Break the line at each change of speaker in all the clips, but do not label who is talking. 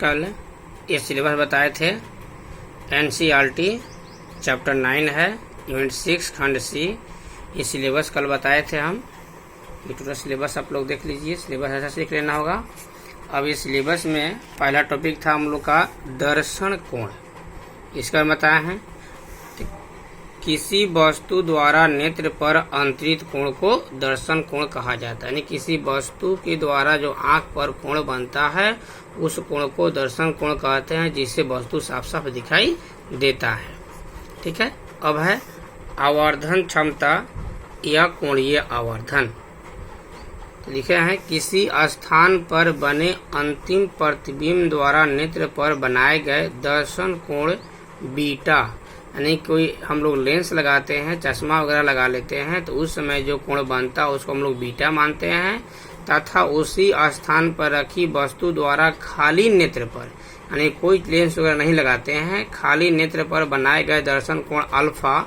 कल ये सिलेबस बताए थे। NCERT चैप्टर 9 है, यूनिट 6 खंड C। ये सिलेबस कल बताए थे हम। ये पूरा सिलेबस आप लोग देख लीजिए, सिलेबस ऐसा सीख लेना होगा। अब ये सिलेबस में पहला टॉपिक था हम लोग का दर्शन कोण। इसका बताया है किसी वस्तु द्वारा नेत्र पर अंतरित कोण को दर्शन कोण कहा जाता है। यानी किसी वस्तु के द्वारा जो आंख पर कोण बनता है उस कोण को दर्शन कोण कहते हैं, जिससे वस्तु साफ साफ दिखाई देता है। ठीक है। अब है आवर्धन क्षमता या कोणीय आवर्धन। लिखे हैं किसी स्थान पर बने अंतिम प्रतिबिंब द्वारा नेत्र पर बनाए गए दर्शन कोण बीटा। यानी कोई हम लोग लेंस लगाते हैं, चश्मा वगैरह लगा लेते हैं, तो उस समय जो कोण बनता है उसको हम लोग बीटा मानते हैं। तथा उसी स्थान पर रखी वस्तु द्वारा खाली नेत्र पर, यानी कोई लेंस वगैरह नहीं लगाते हैं, खाली नेत्र पर बनाए गए दर्शन कोण अल्फा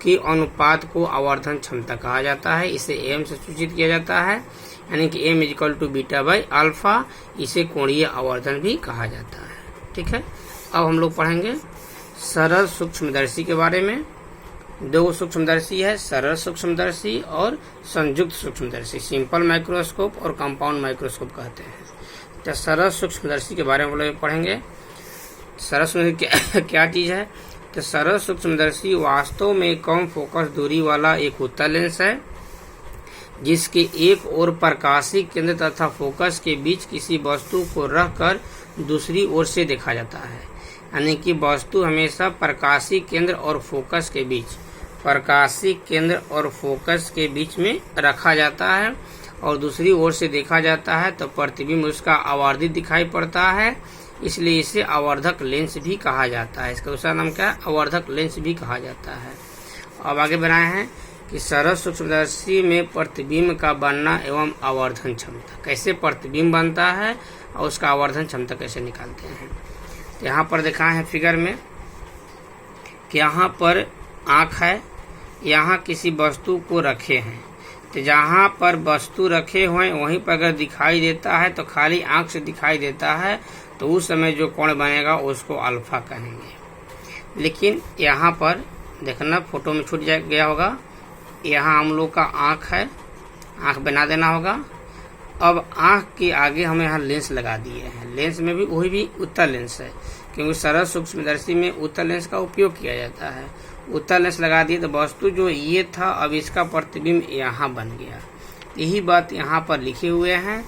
की अनुपात को आवर्धन क्षमता कहा जाता है। इसे एम से सूचित किया जाता है, यानी कि M equal to beta by alpha. इसे कोणीय आवर्धन भी कहा जाता है। ठीक है। अब हम लोग पढ़ेंगे सरल सूक्ष्मदर्शी के बारे में। दो सूक्ष्मदर्शी है, सरल सूक्ष्मदर्शी और संयुक्त सूक्ष्मदर्शी। सिंपल माइक्रोस्कोप और कंपाउंड माइक्रोस्कोप कहते हैं। तो सरल सूक्ष्मदर्शी के बारे में हम लोग पढ़ेंगे। सरल सूक्ष्मदर्शी क्या चीज है? तो सरल सूक्ष्मदर्शी वास्तव में कम फोकस दूरी वाला एक उत्तल लेंस है, जिसके एक ओर प्रकाशीय केंद्र तथा फोकस के बीच किसी वस्तु को रखकर दूसरी ओर से देखा जाता है। यानी कि वस्तु हमेशा प्रकाशीय केंद्र और फोकस के बीच, प्रकाशीय केंद्र और फोकस के बीच में रखा जाता है और दूसरी ओर से देखा जाता है, तो प्रतिबिंब उसका आवर्धित दिखाई पड़ता है। इसलिए इसे आवर्धक लेंस भी कहा जाता है। इसका दूसरा नाम क्या है? आवर्धक लेंस भी कहा जाता है। अब आगे बनाए हैं कि सरल सूक्ष्मदर्शी में प्रतिबिंब का बनना एवं आवर्धन क्षमता। कैसे प्रतिबिंब बनता है और उसका आवर्धन क्षमता कैसे निकालते हैं। तो यहाँ पर दिखाए हैं फिगर में कि यहाँ पर आँख है, यहाँ किसी वस्तु को रखे हैं। तो जहाँ पर वस्तु रखे हुए वहीं पर अगर दिखाई देता है तो खाली आँख से दिखाई देता है, तो उस समय जो कोण बनेगा उसको अल्फा कहेंगे। लेकिन यहाँ पर देखना, फोटो में छूट गया होगा, यहाँ हम लोग का आँख है, आँख बना देना होगा। अब आँख के आगे हमें यहाँ लेंस लगा दिए हैं। लेंस में भी वही भी उत्तल लेंस है, क्योंकि सरल सूक्ष्मदर्शी में उत्तल लेंस का उपयोग किया जाता है। उत्तल लेंस लगा दिए तो वस्तु जो ये था अब इसका प्रतिबिंब यहाँ बन गया। यही बात यहाँ पर लिखे हुए हैं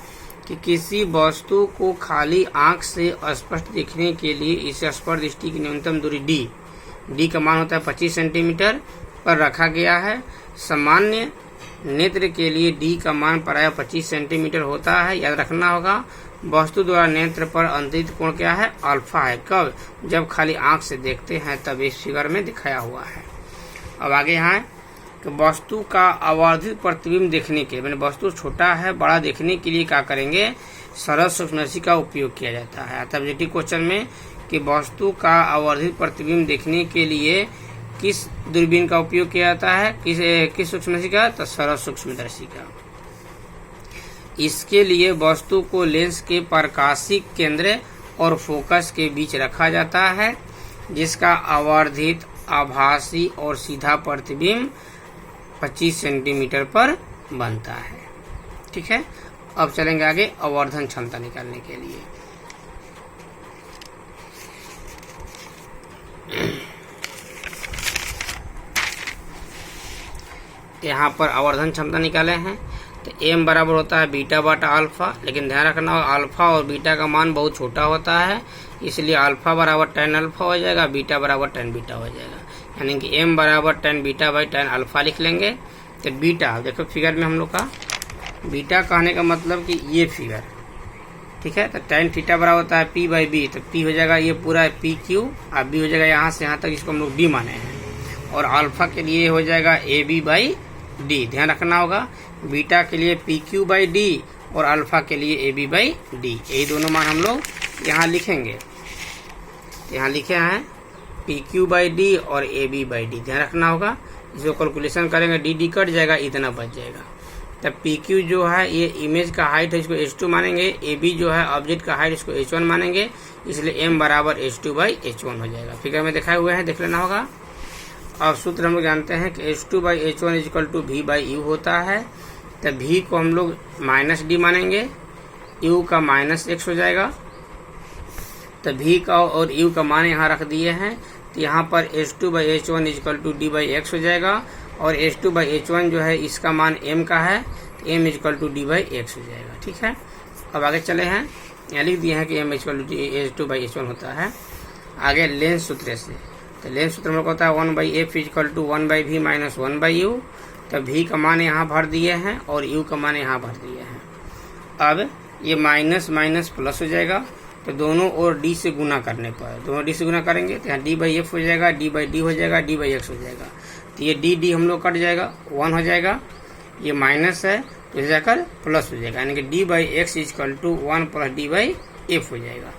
कि किसी वस्तु को खाली आँख से स्पष्ट दिखने के लिए इस स्पर्श दृष्टि की न्यूनतम दूरी डी का मान होता है 25 सेंटीमीटर पर रखा गया है। सामान्य नेत्र के लिए डी का मान प्रायः 25 सेंटीमीटर होता है। याद रखना होगा, वस्तु द्वारा नेत्र पर अंतरित कोण क्या है? अल्फा है। कब? जब खाली आंख से देखते हैं, तब इस फिगर में दिखाया हुआ है। अब आगे यहाँ है कि वस्तु का आवर्धित प्रतिबिंब देखने के, मैंने वस्तु छोटा है बड़ा देखने के लिए क्या करेंगे? सरल सूक्ष्मदर्शी का उपयोग किया जाता है। ऑब्जेक्टिव क्वेश्चन में कि वस्तु का आवर्धित प्रतिबिंब देखने के लिए किस दूरबीन का उपयोग किया जाता है? किस सूक्ष्मदर्शी का? तो सरल सूक्ष्मदर्शी का। इसके लिए वस्तु को लेंस के प्रकाशीय केंद्र और फोकस के बीच रखा जाता है, जिसका आवर्धित, आभासी और सीधा प्रतिबिंब 25 सेंटीमीटर पर बनता है। ठीक है। अब चलेंगे आगे आवर्धन क्षमता निकालने के लिए। यहाँ पर आवर्धन क्षमता निकाले हैं। तो एम बराबर होता है बीटा बटा अल्फा, लेकिन ध्यान रखना होगा अल्फा और बीटा का मान बहुत छोटा होता है, इसलिए अल्फा बराबर tan अल्फा हो जाएगा, बीटा बराबर tan बीटा हो जाएगा। यानी कि एम बराबर tan beta by tan alpha लिख लेंगे। तो बीटा देखो फिगर में हम लोग का बीटा कहने का मतलब कि ये फिगर, ठीक है। तो tan थीटा बराबर होता है p बाई बी, तो p हो जाएगा ये पूरा पी क्यू, और b हो जाएगा यहाँ से यहाँ तक, इसको हम लोग d माने हैं। और अल्फा के लिए हो जाएगा ए बी बाई डी। ध्यान रखना होगा, बीटा के लिए पी क्यू बाई डी और अल्फा के लिए ए बी बाई डी। यही दोनों मान हम लोग यहाँ लिखेंगे। यहाँ लिखे हैं पी क्यू बाई डी और ए बी बाई डी। ध्यान रखना होगा, इसको कैलकुलेशन करेंगे डी कट जाएगा, इतना बच जाएगा। तब पी क्यू जो है ये इमेज का हाइट है, इसको H2 मानेंगे। ए बी जो है ऑब्जेक्ट का हाइट, इसको H1 मानेंगे, इसलिए m बराबर H2/H1 हो जाएगा। फिगर में दिखाए हुए हैं, देख लेना होगा। अब सूत्र हम लोग जानते हैं कि H2/H1 इक्वल टू V/U होता है। तब V को हम लोग -D मानेंगे, U का -x हो जाएगा। तब V का और U का मान यहाँ रख दिए हैं, तो यहाँ पर H2/H1 इक्वल टू D/x हो जाएगा, और H2/H1 जो है इसका मान m का है, तो m इक्वल टू D/x हो जाएगा। ठीक है, अब आगे चले हैं, यहाँ लिख दिए हैं कि m इक्वल टू H2/H1 होता है। आगे लेंस सूत्र से, तो लेंस सूत्र में होता है 1/f equal to 1/v minus 1/u। तब v का मान यहाँ भर दिए हैं और u का मान यहाँ भर दिए हैं। अब ये माइनस माइनस प्लस हो जाएगा, तो दोनों ओर d से गुना करने पर, दोनों d से गुना करेंगे तो यहाँ d/f हो जाएगा, d/d हो जाएगा, d/x हो जाएगा। तो ये d हम लोग कट जाएगा, 1 हो जाएगा। ये माइनस है तो इसे जाकर प्लस हो जाएगा, यानी कि d/x equal to 1 plus d/f हो जाएगा।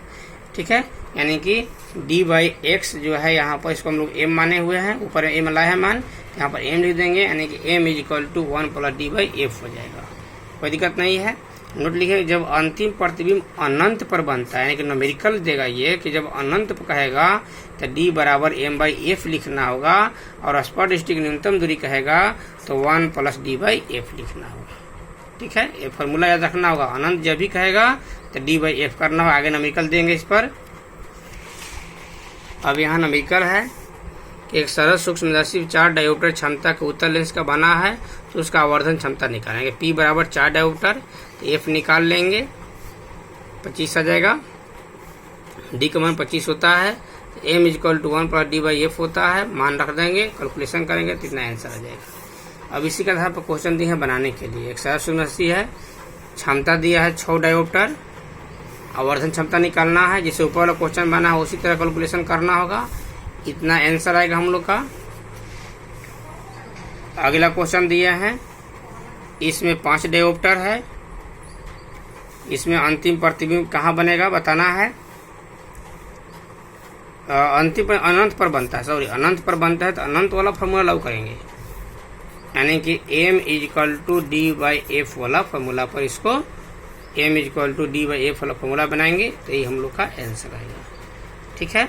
ठीक है, यानी कि d/x जो है यहाँ पर इसको हम लोग m माने हुए हैं, ऊपर m लाए हैं मान, यहाँ पर m लिख देंगे, यानी कि m equal to 1 plus d/f हो जाएगा। कोई दिक्कत नहीं है। नोट लिखे, जब अंतिम प्रतिबिंब अनंत पर बनता है, यानी कि न्यूमेरिकल देगा ये कि जब अनंत पर कहेगा तो d बराबर m/f लिखना होगा, और स्पॉट स्टिक न्यूनतम दूरी कहेगा तो 1 प्लस d/f लिखना होगा। ठीक है, ये फॉर्मूला याद रखना होगा। अनंत जब भी कहेगा तो d/f करना होगा। आगे न्यूमेरिकल देंगे इस पर। अब यहाँ न्यूमेरिकल है कि एक सरल सूक्ष्मदर्शी 4 डायोप्टर क्षमता के उत्तल लेंस का बना है, तो उसका आवर्धन क्षमता निकालेंगे। P बराबर 4 डायोप्टर, F निकाल लेंगे, 25 आ जाएगा। D का मान 25 होता है, M equal to 1 plus D/f होता है, मान रख देंगे, कैलकुलेशन करेंगे तो इतना आंसर आ जाएगा। अब इसी के आधार पर क्वेश्चन दिए हैं बनाने के लिए। एक सरल सूक्ष्मदर्शी है, क्षमता दिया है 6 डायोप्टर, आवर्धन क्षमता निकालना है। जैसे ऊपर वाला क्वेश्चन बना है उसी तरह कैलकुलेशन करना होगा, इतना आंसर आएगा हम लोग का। अगला क्वेश्चन दिया है, इसमें 5 डायोप्टर है, इसमें अंतिम प्रतिबिंब कहाँ बनेगा बताना है। अंतिम पर अनंत पर बनता है, सॉरी अनंत पर बनता है, तो अनंत वाला फॉर्मूला लागू करेंगे, यानी कि m इक्वल टू d/f वाला फॉर्मूला पर इसको m इक्वल टू d/f वाला फॉर्मूला बनाएंगे, तो ये हम लोग का आंसर आएगा। ठीक है।